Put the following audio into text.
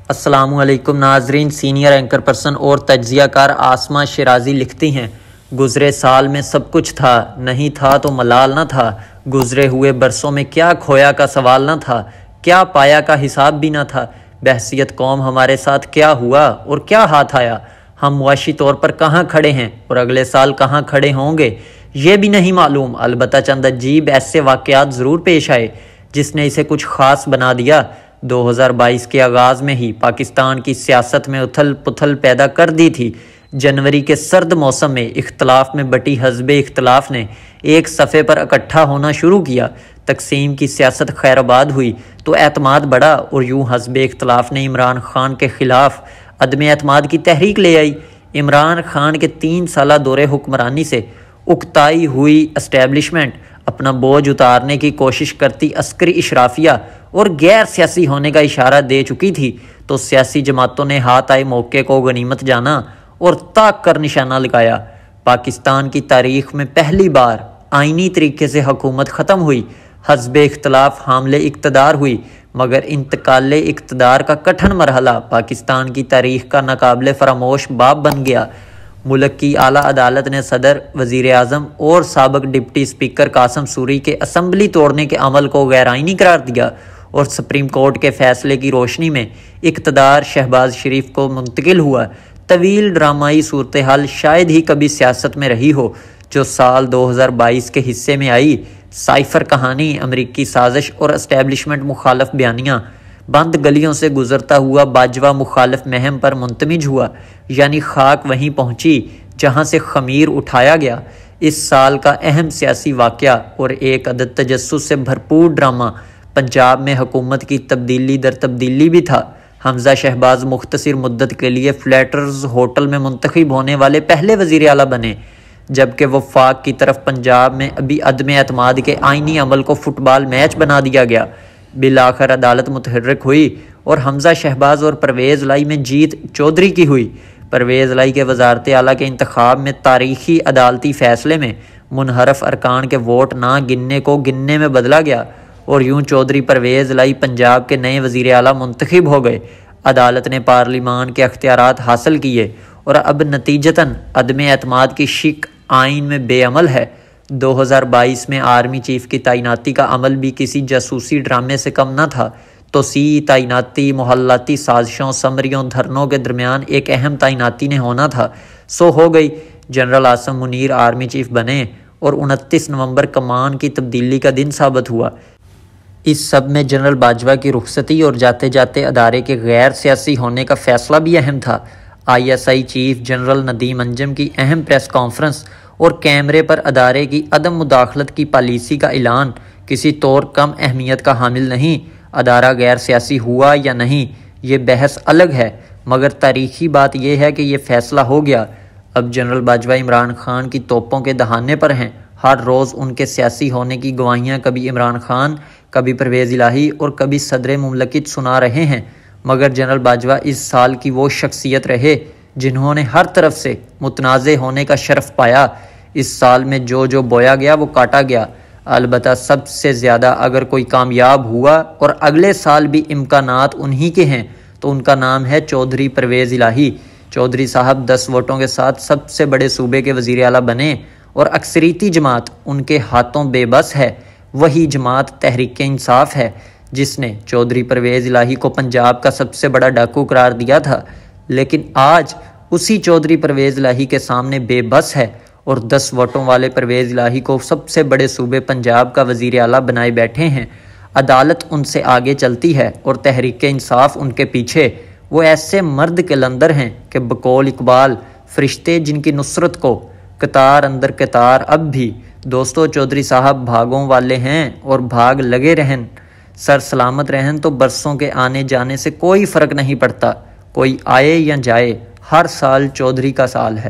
السلام علیکم ناظرین، سینئر اینکر پرسن اور تجزیہ کار آسماں شیرازی لکھتی ہیں، گزرے سال میں سب کچھ تھا، نہیں تھا تو ملال نہ تھا، گزرے ہوئے برسوں میں کیا کھویا کا سوال نہ تھا، کیا پایا کا حساب بھی نہ تھا، بحثیت قوم ہمارے ساتھ کیا ہوا اور کیا ہاتھ آیا، ہم معاشی طور پر کہاں کھڑے ہیں اور اگلے سال کہاں کھڑے ہوں گے یہ بھی نہیں معلوم۔ البتہ چند عجیب ایسے واقعات ضرور پیش آئے جس نے اسے کچھ خاص بنا دیا۔ 2022 کے آغاز میں ہی پاکستان کی سیاست میں اتھل پتھل پیدا کر دی تھی۔ جنوری کے سرد موسم میں اختلاف میں بٹی حزب اختلاف نے ایک صفحے پر اکٹھا ہونا شروع کیا۔ تقسیم کی سیاست خیر آباد ہوئی تو اعتماد بڑھا اور یوں حزب اختلاف نے عمران خان کے خلاف عدم اعتماد کی تحریک لے آئی۔ عمران خان کے 3 سالہ دور حکمرانی سے اکتائی ہوئی اسٹیبلشمنٹ اپنا بوجھ اتارنے کی کوشش کرتی عسکری اشرافیہ اور غیر سیاسی ہونے کا اشارہ دے چکی تھی، تو سیاسی جماعتوں نے ہاتھ آئے موقع کو غنیمت جانا اور طاق کر نشانہ لگایا۔ پاکستان کی تاریخ میں پہلی بار آئینی طریقے سے حکومت ختم ہوئی، حزب اختلاف حامل اقتدار ہوئی، مگر انتقال اقتدار کا کٹھن مرحلہ پاکستان کی تاریخ کا ناقابل فراموش باب بن گیا۔ ملک کی اعلیٰ عدالت نے صدر، وزیر اعظم اور سابق ڈپٹی اسپیکر قاسم سوری کے اسمبلی توڑنے کے عمل کو غیر آئینی قرار دیا اور سپریم کورٹ کے فیصلے کی روشنی میں اقتدار شہباز شریف کو منتقل ہوا۔ طویل ڈرامائی صورتحال شاید ہی کبھی سیاست میں رہی ہو جو سال 2022 کے حصے میں آئی۔ سائفر کہانی، امریکی سازش اور اسٹیبلشمنٹ مخالف بیانیاں بند گلیوں سے گزرتا ہوا باجوہ مخالف مہم پر منتمج ہوا، یعنی خاک وہیں پہنچی جہاں سے خمیر اٹھایا گیا۔ اس سال کا اہم سیاسی واقعہ اور ایک عدد تجسس سے بھرپور ڈرامہ پنجاب میں حکومت کی تبدیلی در تبدیلی بھی تھا۔ حمزہ شہباز مختصر مدت کے لیے فلیٹرز ہوٹل میں منتخب ہونے والے پہلے وزیر اعلیٰ بنے، جبکہ وفاق کی طرف پنجاب میں ابھی عدم اعتماد کے آئینی عمل کو فٹ بال میچ بنا دیا گیا۔ بالآخر عدالت متحرک ہوئی اور حمزہ شہباز اور پرویز لائی میں جیت چودھری کی ہوئی۔ پرویز لائی کے وزارت اعلیٰ کے انتخاب میں تاریخی عدالتی فیصلے میں منحرف ارکان کے ووٹ نہ گننے کو گننے میں بدلا گیا اور یوں چودھری پرویز لائی پنجاب کے نئے وزیر اعلیٰ منتخب ہو گئے۔ عدالت نے پارلیمان کے اختیارات حاصل کیے اور اب نتیجتاً عدم اعتماد کی شق آئین میں بے عمل ہے۔ 2022 میں آرمی چیف کی تعیناتی کا عمل بھی کسی جاسوسی ڈرامے سے کم نہ تھا۔ توسیع تعیناتی محلاتی سازشوں، سمریوں، دھرنوں کے درمیان ایک اہم تعیناتی نے ہونا تھا، سو ہو گئی۔ General Asim Munir army chief بنے اور 29 نومبر کمان کی تبدیلی کا دن ثابت ہوا۔ اس سب میں جنرل باجوہ کی رخصتی اور جاتے جاتے ادارے کے غیر سیاسی ہونے کا فیصلہ بھی اہم تھا۔ ISI چیف جنرل ندیم انجم کی اہم پریس کانفرنس اور کیمرے پر ادارے کی عدم مداخلت کی پالیسی کا اعلان کسی طور کم اہمیت کا حامل نہیں۔ ادارہ غیر سیاسی ہوا یا نہیں یہ بحث الگ ہے، مگر تاریخی بات یہ ہے کہ یہ فیصلہ ہو گیا۔ اب جنرل باجوہ عمران خان کی توپوں کے دہانے پر ہیں۔ ہر روز ان کے سیاسی ہونے کی گواہیاں کبھی عمران خان، کبھی پرویز الہی اور کبھی صدر مملکت سنا رہے ہیں، مگر جنرل باجوہ اس سال کی وہ شخصیت رہے جنہوں نے ہر طرف سے متنازع ہونے کا شرف پایا۔ اس سال میں جو بویا گیا وہ کاٹا گیا۔ البتہ سب سے زیادہ اگر کوئی کامیاب ہوا اور اگلے سال بھی امکانات انہی کے ہیں تو ان کا نام ہے چودھری پرویز الہی۔ چودھری صاحب 10 ووٹوں کے ساتھ سب سے بڑے صوبے کے وزیر اعلیٰ بنے اور اکثریتی جماعت ان کے ہاتھوں بے بس ہے۔ وہی جماعت تحریک انصاف ہے جس نے چودھری پرویز الہی کو پنجاب کا سب سے بڑا ڈاکو قرار دیا تھا، لیکن آج اسی چودھری پرویز الہی کے سامنے بے بس ہے اور 10 ووٹوں والے پرویز الہی کو سب سے بڑے صوبے پنجاب کا وزیر اعلیٰ بنائے بیٹھے ہیں۔ عدالت ان سے آگے چلتی ہے اور تحریک انصاف ان کے پیچھے۔ وہ ایسے مرد کے لندر ہیں کہ بقول اقبال فرشتے جن کی نصرت کو قطار اندر قطار اب بھی دوستو چودھری صاحب بھاگوں والے ہیں اور بھاگ لگے رہن، سر سلامت رہن تو برسوں کے آنے جانے سے کوئی فرق نہیں پڑتا، کوئی آئے یا جائے، ہر سال چودھری کا سال ہے۔